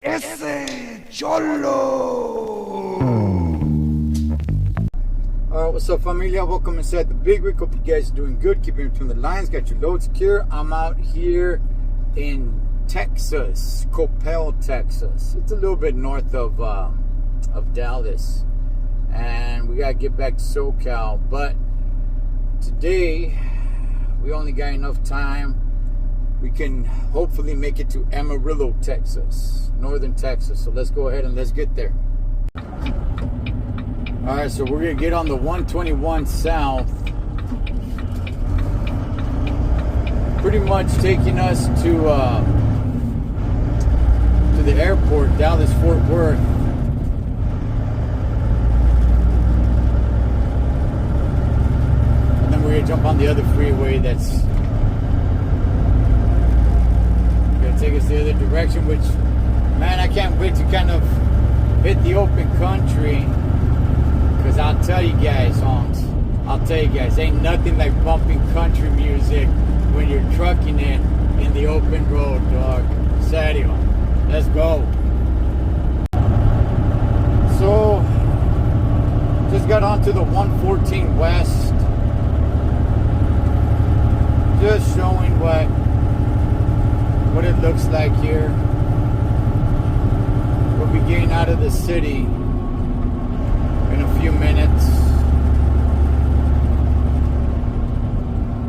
Ese Cholo! Alright, what's up, familia? Welcome inside the Big Rig. Hope you guys are doing good. Keeping between the lines. Got your load secure. I'm out here in Texas, Coppell, Texas. It's a little bit north of Dallas. And we got to get back to SoCal. But today, we only got enough time. We can hopefully make it to Amarillo, Texas, northern Texas. So let's go ahead and let's get there. All right, so we're gonna get on the 121 South, pretty much taking us to the airport, Dallas Fort Worth. And then we're gonna jump on the other freeway that's gonna take us the other direction, which, man, I can't wait to kind of hit the open country. Because I'll tell you guys, ain't nothing like bumping country music when you're trucking in the open road, dog. Serio. Let's go. So, just got onto the 114 West. Just showing what it looks like here. We'll be getting out of the city in a few minutes.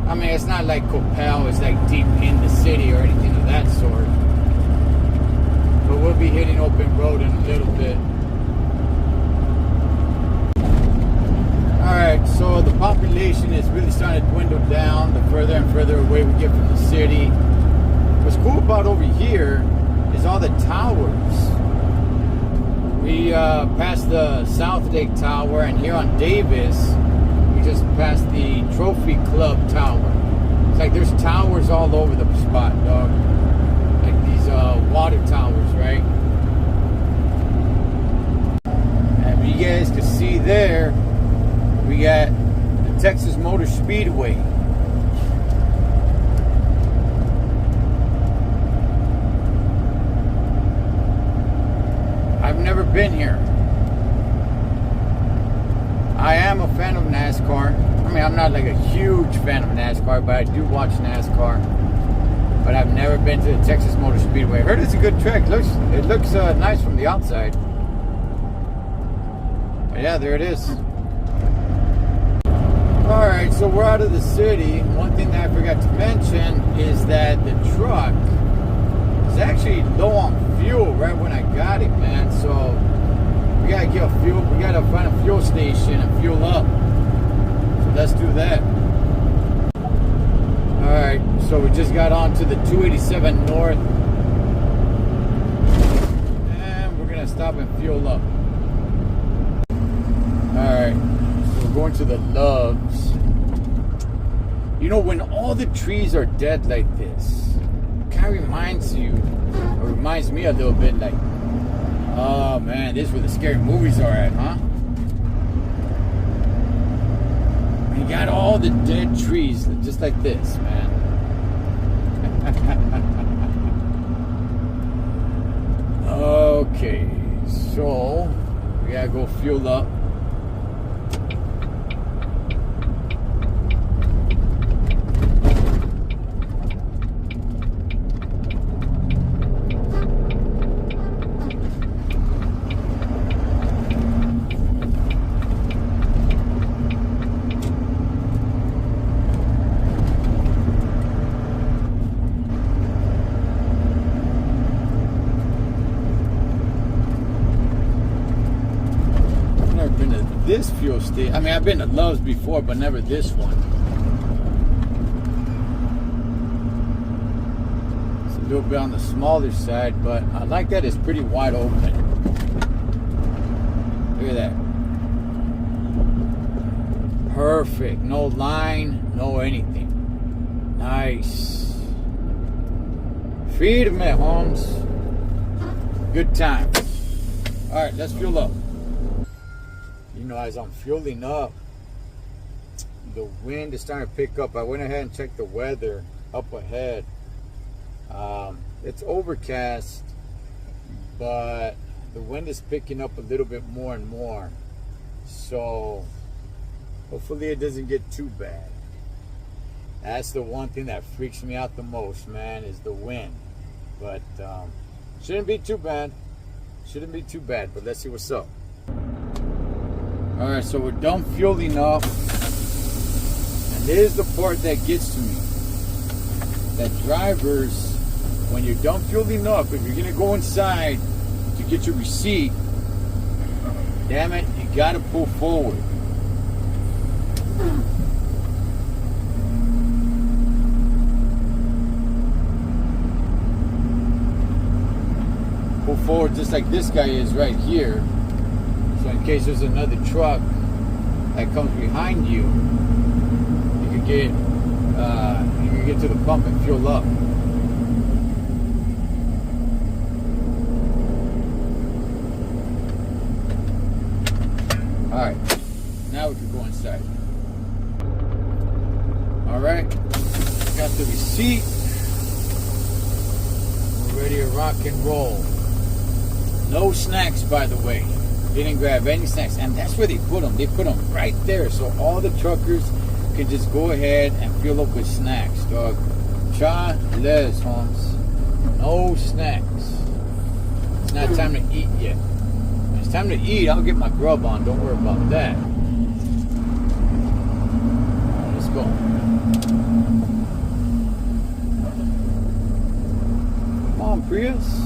I mean, it's not like Coppell is like deep in the city or anything of that sort. But we'll be hitting open road in a little bit. Alright, so the population is really starting to dwindle down the further and further away we get from the city. What's cool about over here is all the towers. We passed the South Lake Tower, and here on Davis, we just passed the Trophy Club Tower. It's like there's towers all over the spot, dog. Like these water towers, right? And you guys can see there, we got the Texas Motor Speedway. I've never been here. I am a fan of NASCAR. I mean, I'm not like a huge fan of NASCAR, but I do watch NASCAR. But I've never been to the Texas Motor Speedway. I heard it's a good track. It looks nice from the outside. But yeah, there it is. Alright, so we're out of the city. One thing that I forgot to mention is that the truck is actually low on fuel right when I got it, man. So we gotta get fuel. We gotta find a fuel station and fuel up. So let's do that. All right. So we just got on to the 287 North, and we're gonna stop and fuel up. All right. So we're going to the Loves. You know, when all the trees are dead like this, it kind of reminds me a little bit like, oh man, this is where the scary movies are at, huh? You got all the dead trees just like this, man. Okay, so we gotta go fuel up. This fuel station, I mean, I've been to Love's before, but never this one. It's a little bit on the smaller side, but I like that it's pretty wide open. Look at that. Perfect. No line, no anything. Nice. Feed me, Holmes. Good time. All right, let's fuel up. You know, as I'm fueling up, the wind is starting to pick up. I went ahead and checked the weather up ahead. It's overcast, but the wind is picking up a little bit more and more. So hopefully it doesn't get too bad. That's the one thing that freaks me out the most, man, is the wind. But shouldn't be too bad. Shouldn't be too bad, but let's see what's up. Alright, so we're done fueling up. And here's the part that gets to me. That drivers, when you're done fueling up, if you're gonna go inside to get your receipt, damn it, you gotta pull forward. Pull forward just like this guy is right here. So in case there's another truck that comes behind you, you can get to the pump and fuel up. Alright, now we can go inside. Alright, got the receipt. We're ready to rock and roll. No snacks, by the way. Didn't grab any snacks. And that's where they put them. They put them right there. So all the truckers can just go ahead and fill up with snacks, dog. Cha-les, Holmes. No snacks. It's not time to eat yet. When it's time to eat, I'll get my grub on. Don't worry about that. Right, let's go. Come on, Prius.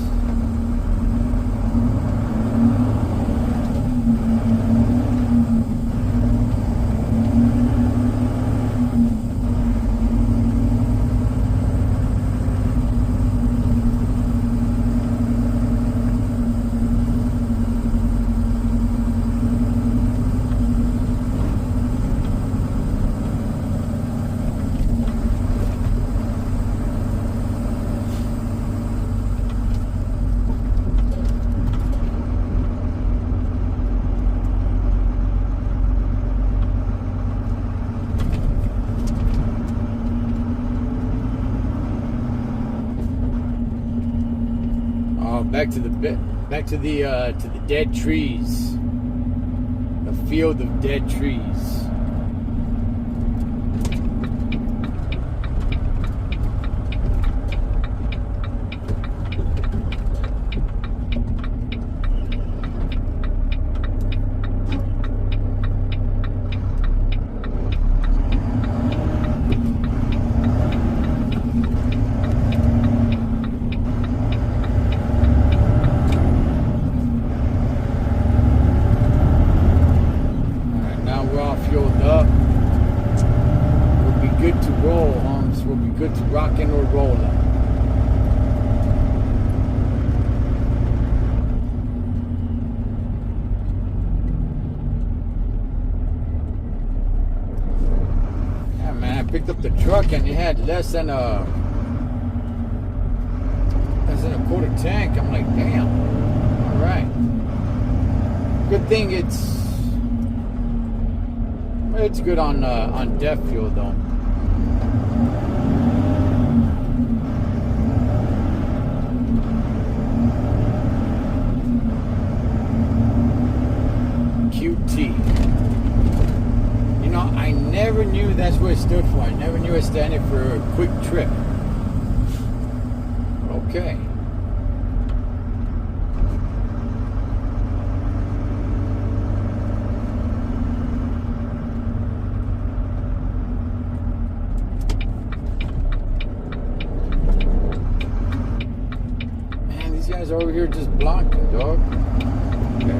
Back to the dead trees. The field of dead trees. Good to rock and roll up. Yeah, man, I picked up the truck and it had less than a quarter tank. I'm like, damn. All right. Good thing it's good on DEF fuel though. You know, I never knew that's what it stood for. I never knew it stood for a quick trip. Okay. Man, these guys over here just blocking, dog. Okay.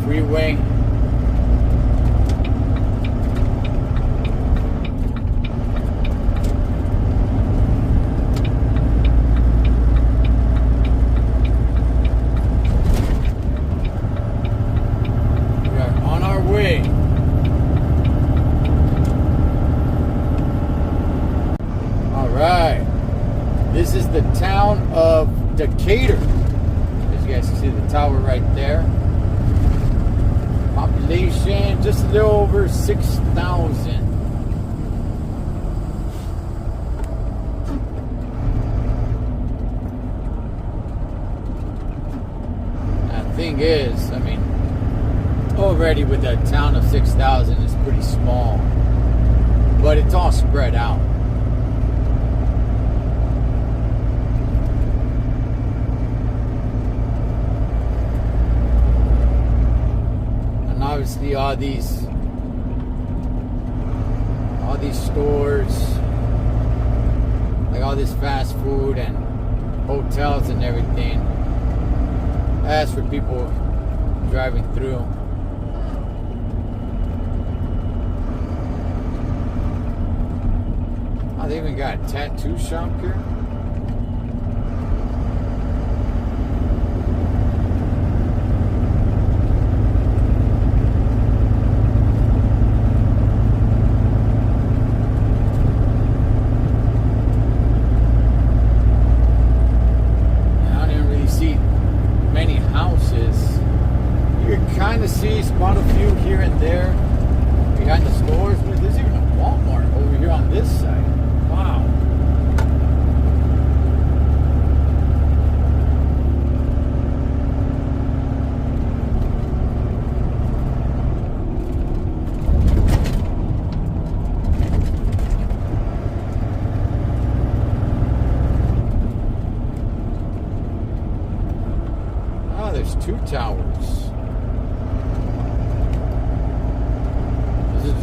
Freeway. is the town of Decatur. As you guys can see the tower right there. Population just a little over 6,000. Thing is, I mean, already with a town of 6,000 is pretty small, but it's all spread out. And obviously all these stores, like all this fast food and hotels and everything, that's for people driving through. Oh, they even got a tattoo shop here. See, spot a few here and there behind the stores. There's even a Walmart over here on this side. Wow. Oh, there's two towers.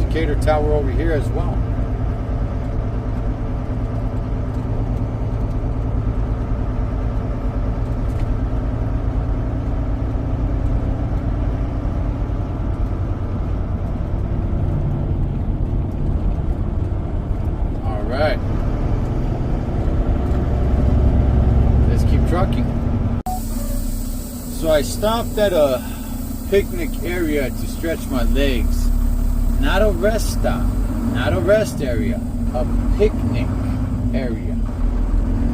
Decatur Tower over here as well. All right. Let's keep trucking. So I stopped at a picnic area to stretch my legs. Not a rest stop, not a rest area, a picnic area.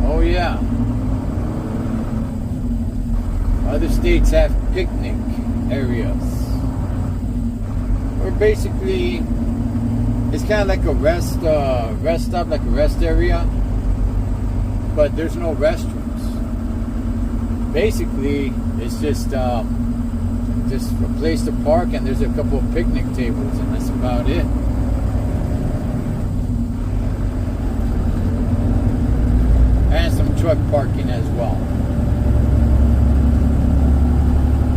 Oh yeah. Other states have picnic areas. Or basically, it's kind of like a rest stop, like a rest area, but there's no restrooms. Basically, it's just a place to park, and there's a couple of picnic tables, and that's about it. And some truck parking as well.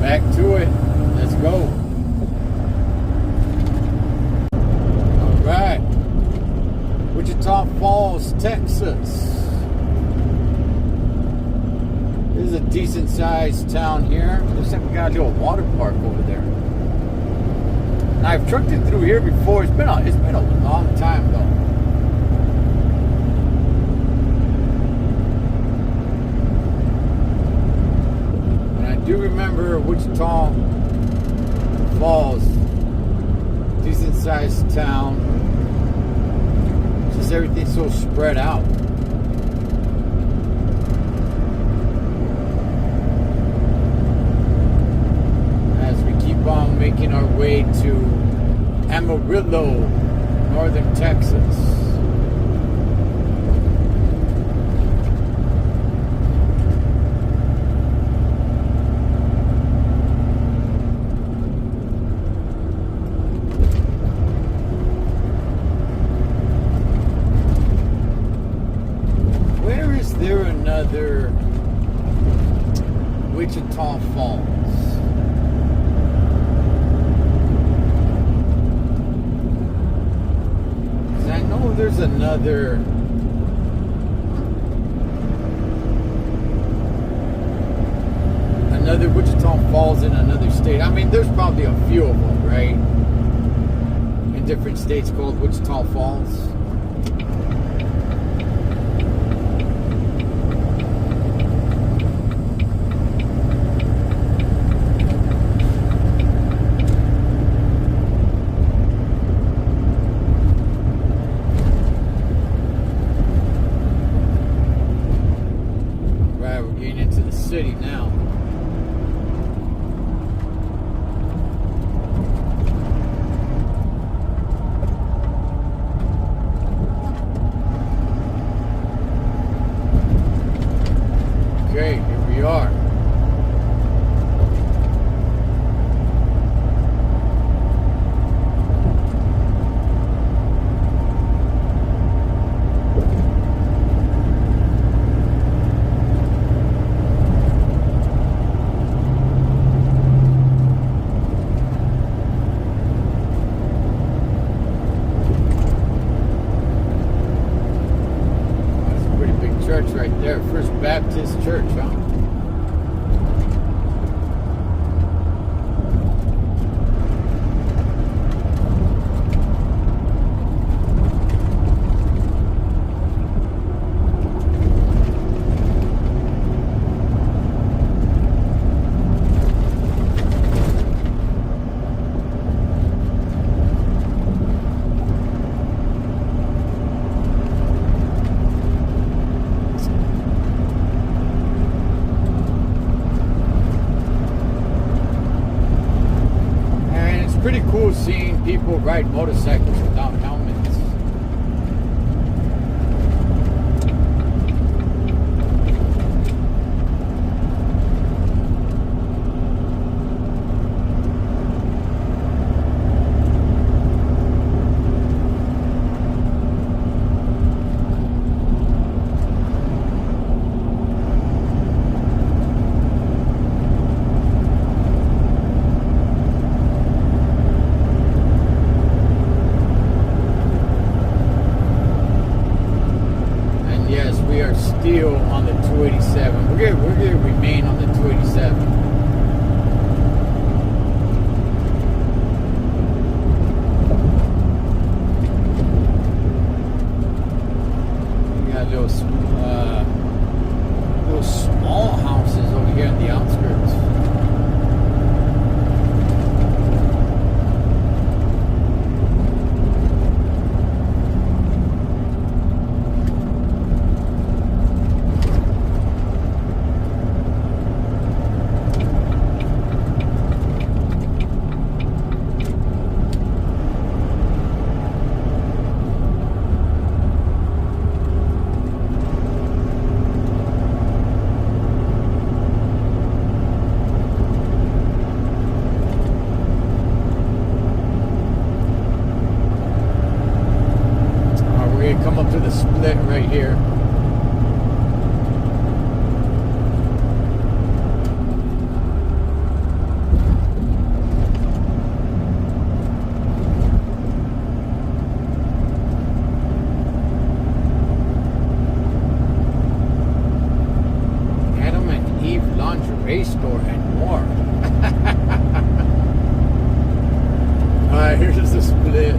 Back to it. Let's go. Alright. Wichita Falls, Texas. This is a decent sized town here. Looks like we got a little water park over there. Now, I've trucked it through here before. It's been a long time though. And I do remember Wichita Falls, decent sized town. Just everything's so spread out. Making our way to Amarillo, northern Texas. Where is there another Wichita Falls? There's another Wichita Falls in another state. I mean, there's probably a few of them, right? In different states called Wichita Falls. city now. Okay, here we are. Church right there, First Baptist Church, huh? Pretty cool seeing people ride motorcycles without helmets. Still on the 287. We're gonna remain on the 287. We got little small houses over here in the outskirts. Come up to the split right here. Adam and Eve lingerie store and more. Alright, here's the split.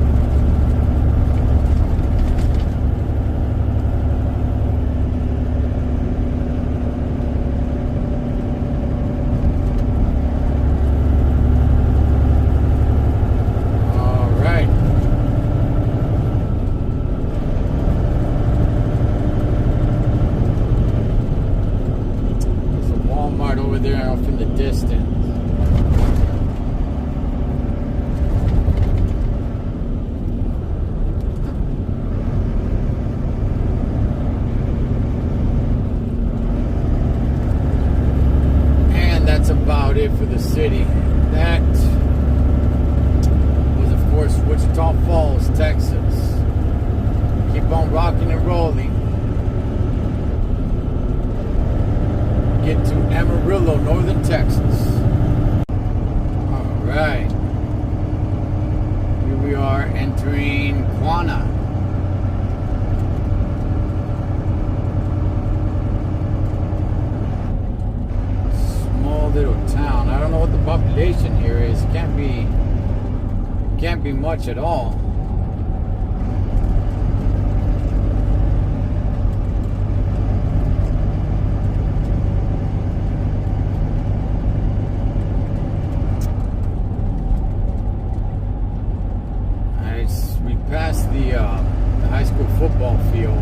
Over there off in the distance. And that's about it for the city. That was, of course, Wichita Falls, Texas. Keep on rocking and rolling. Get to Amarillo, northern Texas. Alright. Here we are entering Quanah. Small little town. I don't know what the population here is. Can't be much at all. Past the high school football field.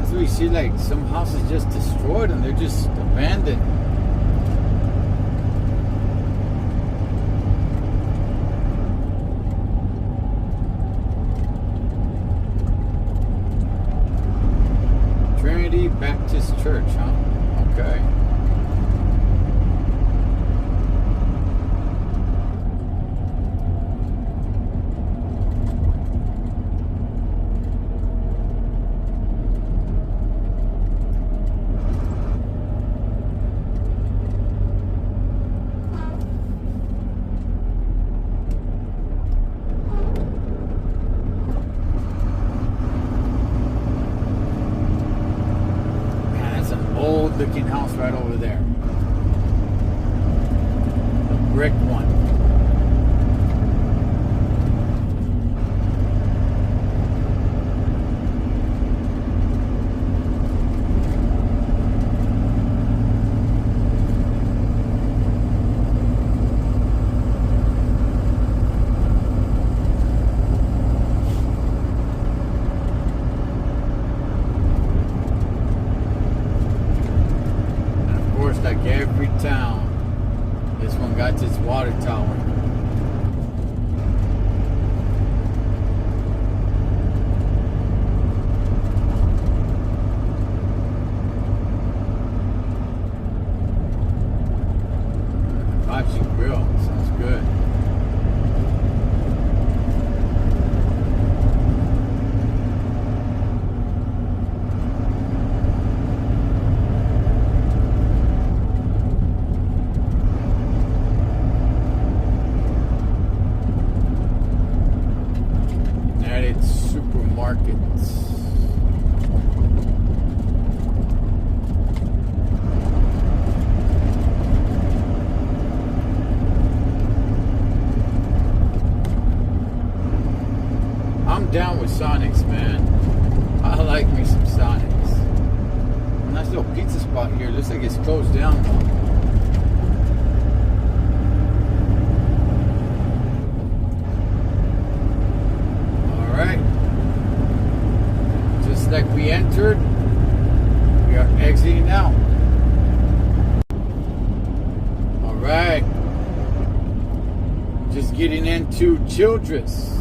As we see like some houses just destroyed and they're just abandoned. Trinity Baptist Church, huh? Okay. Looking house right over there. The brick one. Like every town, this one got its water tower. Hibachi grill, sounds good. Supermarkets. I'm down with Sonics, man. I like me some Sonics. A nice little pizza spot here. Looks like it's closed down though. Like we entered, we are exiting out. All right, just getting into Childress,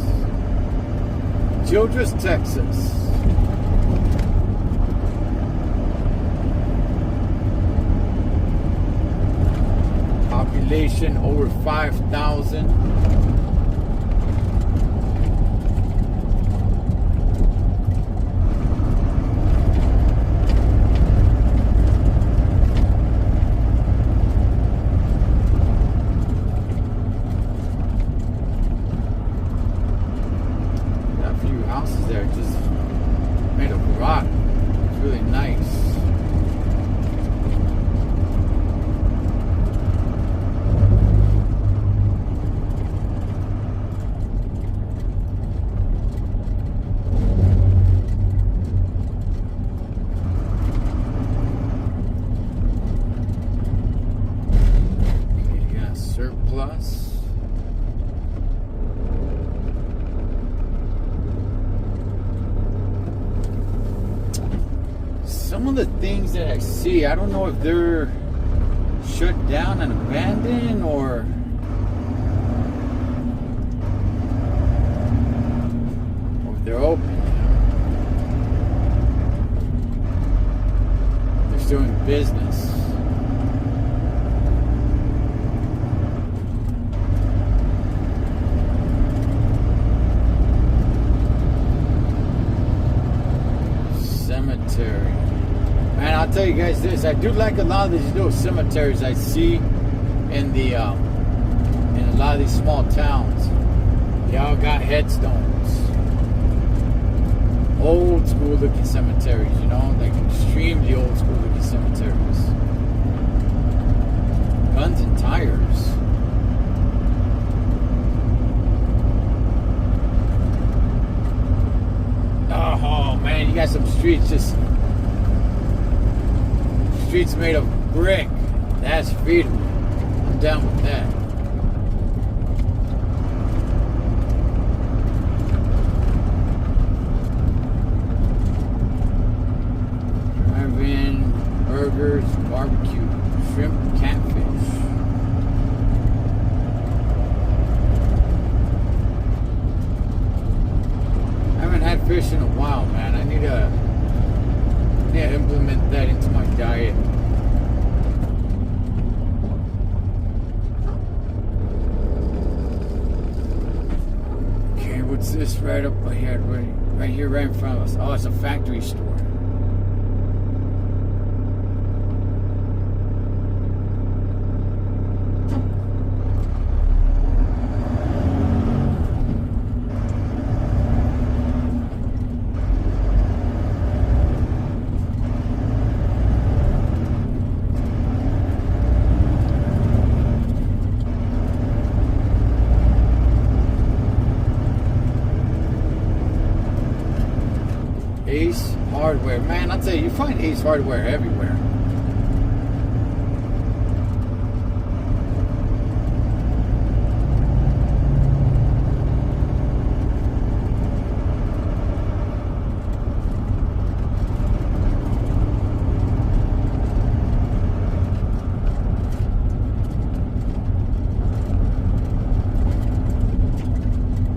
Texas. Population over 5,000. Houses there just made of rock. It's really nice. Okay, you got surplus. Some of the things that I see, I don't know if they're shut down and abandoned or if they're open. They're still in business. Cemetery. Man, I'll tell you guys this. I do like a lot of these little cemeteries I see in the in a lot of these small towns. They all got headstones. Old school looking cemeteries, you know, like extremely old school looking cemeteries. Guns and tires. Oh man, you got some streets made of brick. That's freedom. I'm down with that. barbecue shrimp catfish. I haven't had fish in a while, man. I need to implement that into my diet. Okay, what's this right up ahead? Right here, right in front of us. Oh, it's a factory store. Ace Hardware. Man, I'll tell you, you find Ace Hardware everywhere.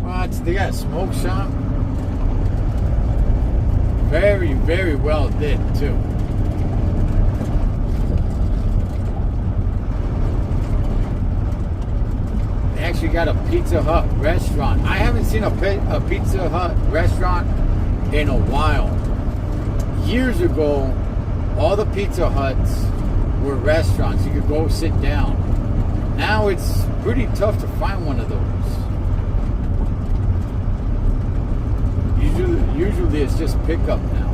What? They got a smoke shop? Very, very well lit too. They actually got a Pizza Hut restaurant. I haven't seen a Pizza Hut restaurant in a while. Years ago, all the Pizza Huts were restaurants. You could go sit down. Now it's pretty tough to find one of those. Usually it's just pickup now.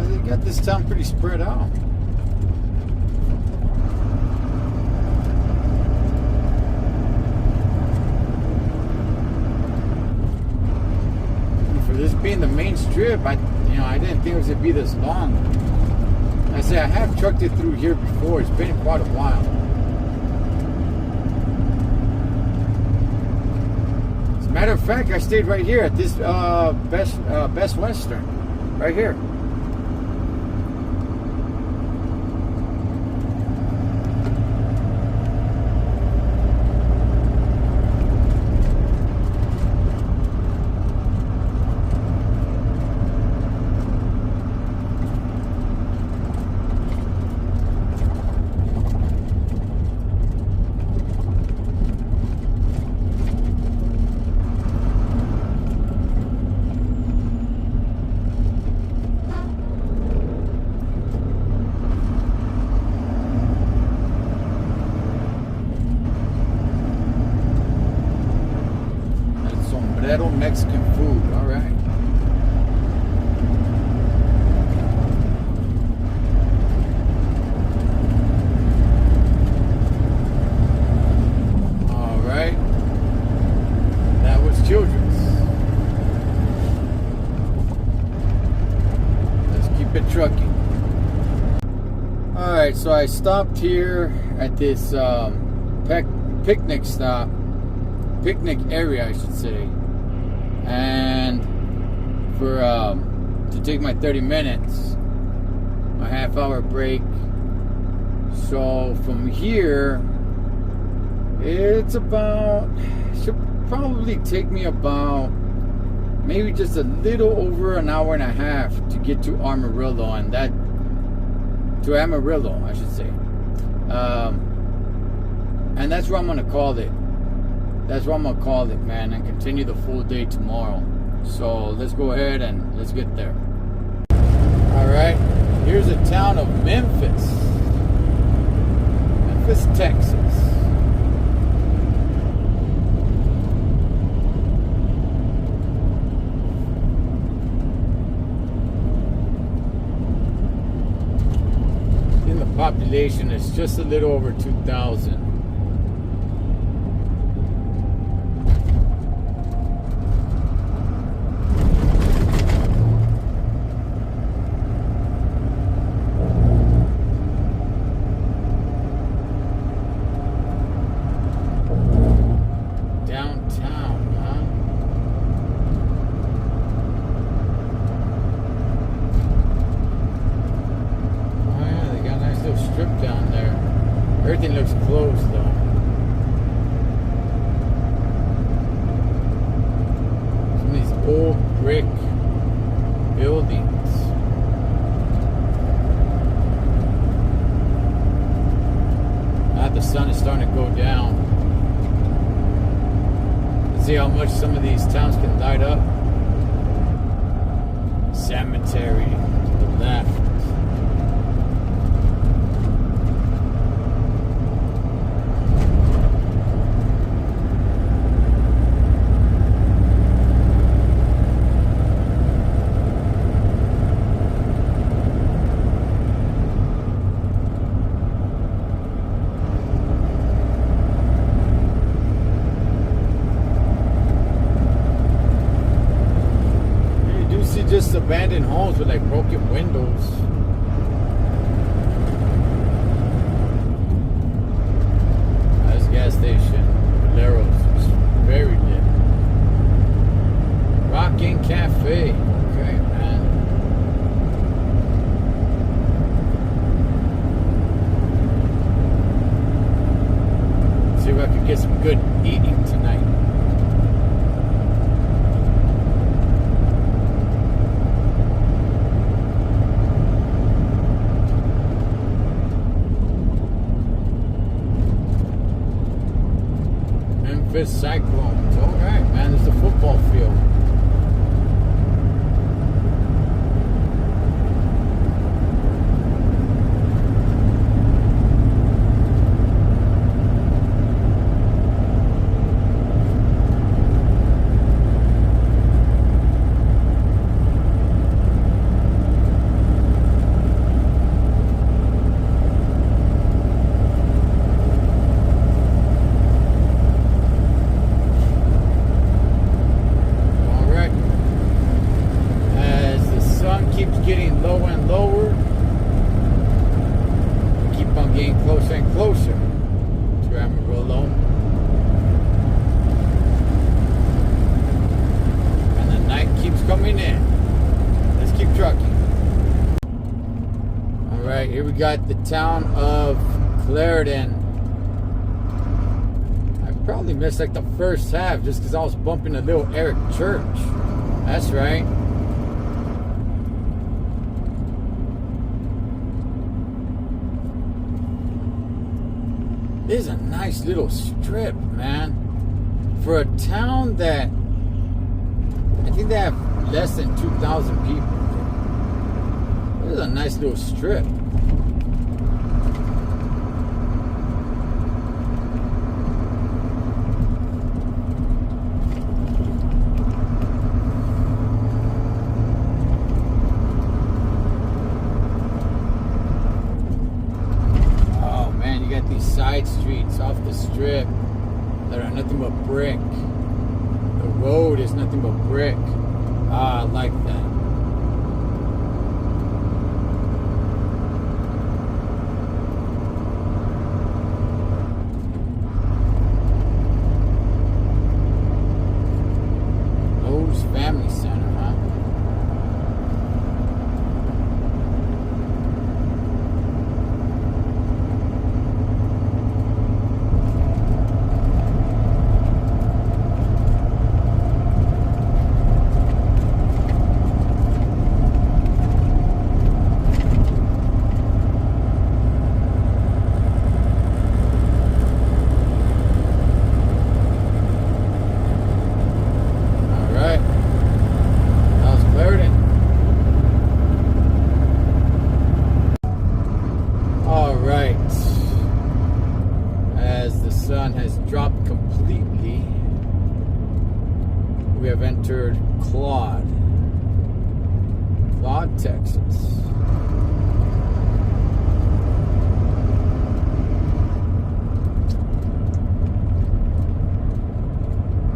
They got this town pretty spread out. This being the main strip, I didn't think it was gonna be this long. I say I have trucked it through here before. It's been quite a while. As a matter of fact, I stayed right here at this Best Western, right here. Mexican food, all right. All right. That was Children's. Let's keep it trucking. All right, so I stopped here at this picnic area, I should say. And for to take my 30 minutes, my half-hour break. So from here, should probably take me about maybe just a little over an hour and a half to get to Amarillo, I should say. And that's where I'm gonna call it. That's what I'm gonna call it, man, and continue the full day tomorrow. So let's go ahead and let's get there. All right, here's the town of Memphis, Texas. In the population, it's just a little over 2,000. Everything looks closed though. Some of these old brick buildings. Now the sun is starting to go down. Let's see how much some of these towns can light up. Cemetery to the left. Just abandoned homes with like broken windows. This gas station, Valero's, is very lit. Rockin' Cafe. Okay, man. See if I can get some good eating tonight. Cyclones. All right, man. There's the football field. Getting lower and lower. We keep on getting closer and closer to Amarillo. And the night keeps coming in. Let's keep trucking. Alright, here we got the town of Clarendon. I probably missed like the first half just because I was bumping a little Eric Church. That's right. This is a nice little strip, man. For a town that I think they have less than 2,000 people. This is a nice little strip. Side streets off the strip that are nothing but brick. The road is nothing but brick. Ah, I like that. Lowe's Family Center, huh? We have entered Claude, Texas.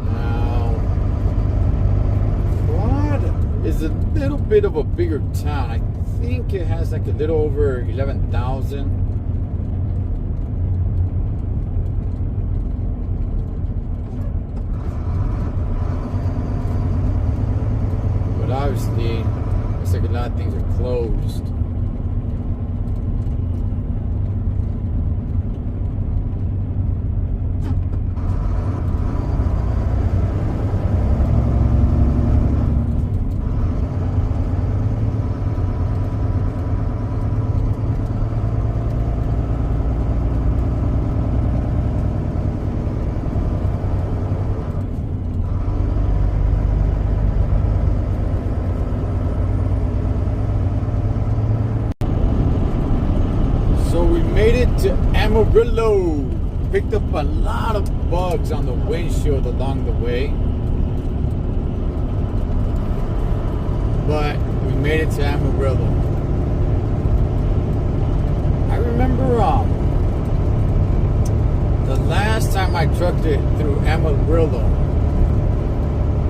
Now, Claude is a little bit of a bigger town. I think it has like a little over 11,000. Obviously, looks like a lot of things are closed. So we made it to Amarillo. Picked up a lot of bugs on the windshield along the way. But we made it to Amarillo. I remember the last time I trucked it through Amarillo,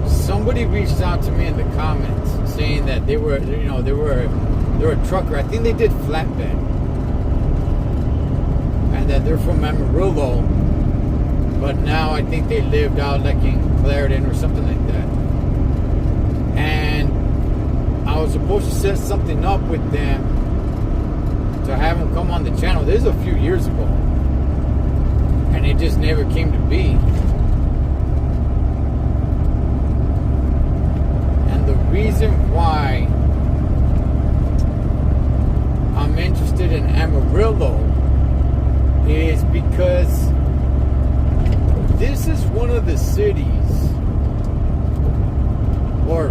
somebody reached out to me in the comments saying that they were a trucker. I think they did flatbed. And that they're from Amarillo, but now I think they lived out like in Clarendon or something like that. And I was supposed to set something up with them to have them come on the channel. This is a few years ago. And it just never came to be. And the reason why I'm interested in Amarillo is because this is one of the cities, or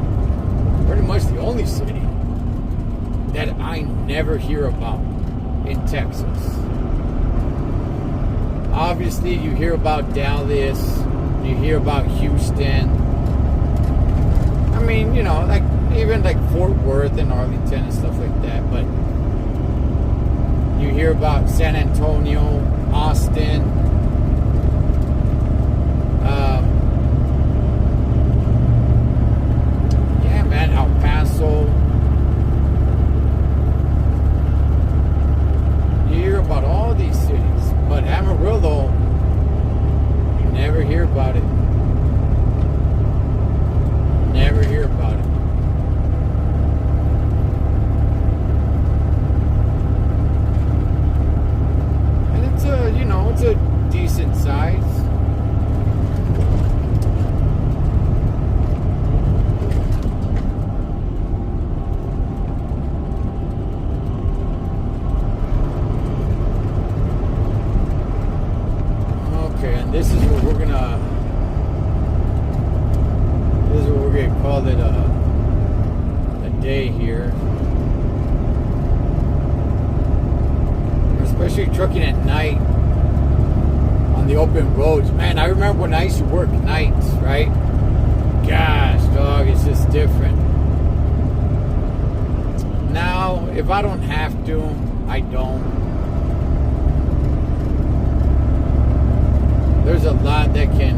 pretty much the only city, that I never hear about in Texas. Obviously, you hear about Dallas, you hear about Houston. I mean, like even like Fort Worth and Arlington and stuff like that, but you hear about San Antonio, Austin, yeah, man, El Paso. You hear about all these cities, but Amarillo, you never hear about it. Never hear about it. It's a decent size. Okay, and this is what we're gonna call it a day here. Especially trucking at night. The open roads, man. I remember when I used to work nights, right? Gosh, dog, it's just different. Now, if I don't have to, I don't. There's a lot that can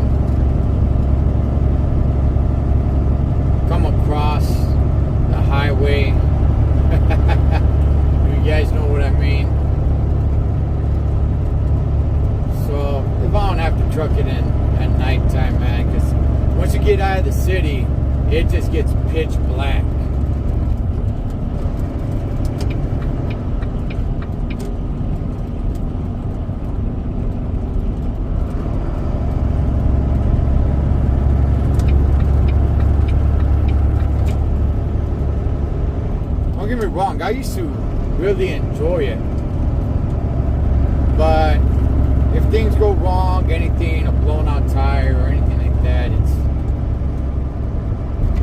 come across the highway. You guys know what I mean. So if I don't have to truck it in at nighttime, man, because once you get out of the city, it just gets pitch black. Don't get me wrong, I used to really enjoy it, but if things go wrong, anything, a blown out tire or anything like that, it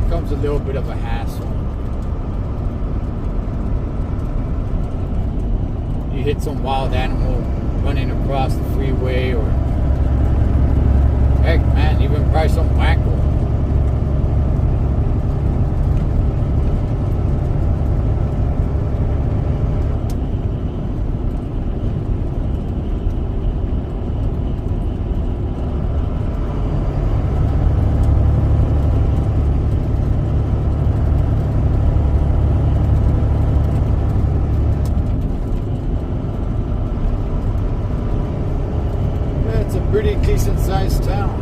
becomes a little bit of a hassle. You hit some wild animal running across the freeway, or heck, man, even probably some wacko. Pretty decent sized town.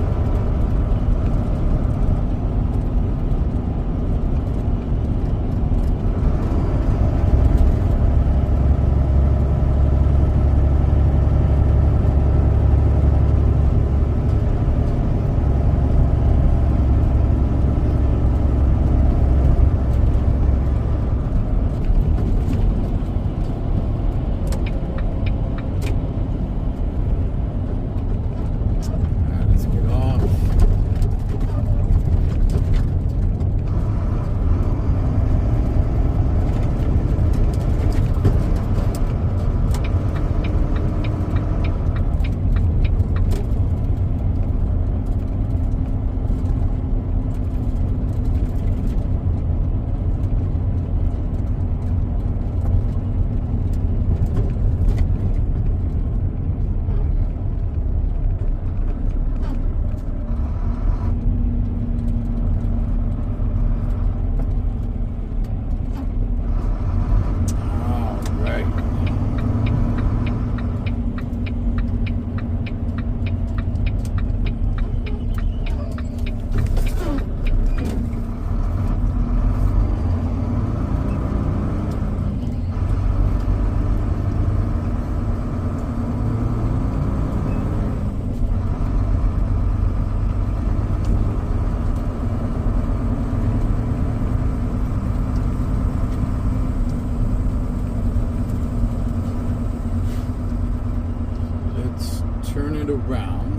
it around.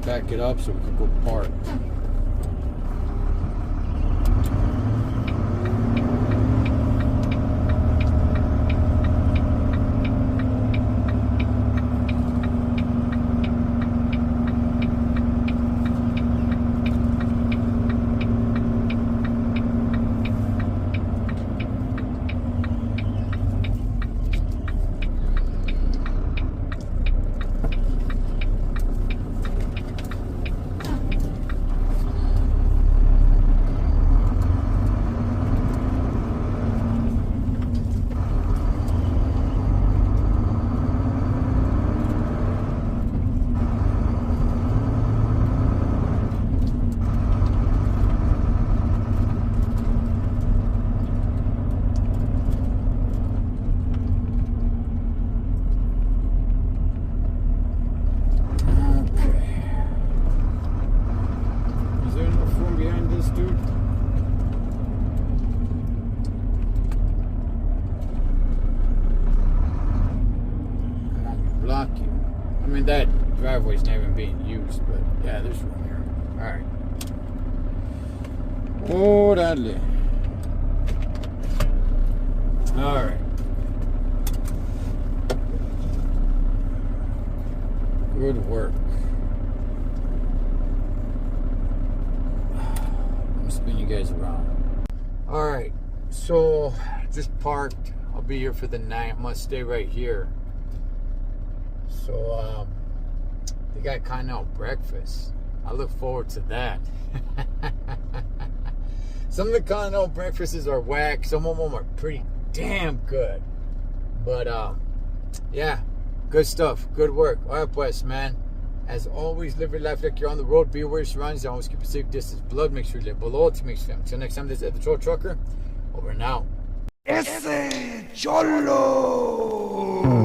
Back it up so we can go park. I mean, that driveway's not even being used, but yeah, there's room here. Alright. Orale. Alright. Good work. I'm spin you guys around. Alright, so just parked. I'll be here for the night. I'm gonna stay right here. So, they got continental breakfast. I look forward to that. Some of the continental breakfasts are whack. Some of them are pretty damn good. But, yeah, good stuff. Good work. All right, pues, man. As always, live your life like you're on the road. Be aware of your surroundings. Always keep a safe distance. Blood, make sure you live below it to make sure. Until next time, this is the Troll Trucker. Over and out. Ese Cholo.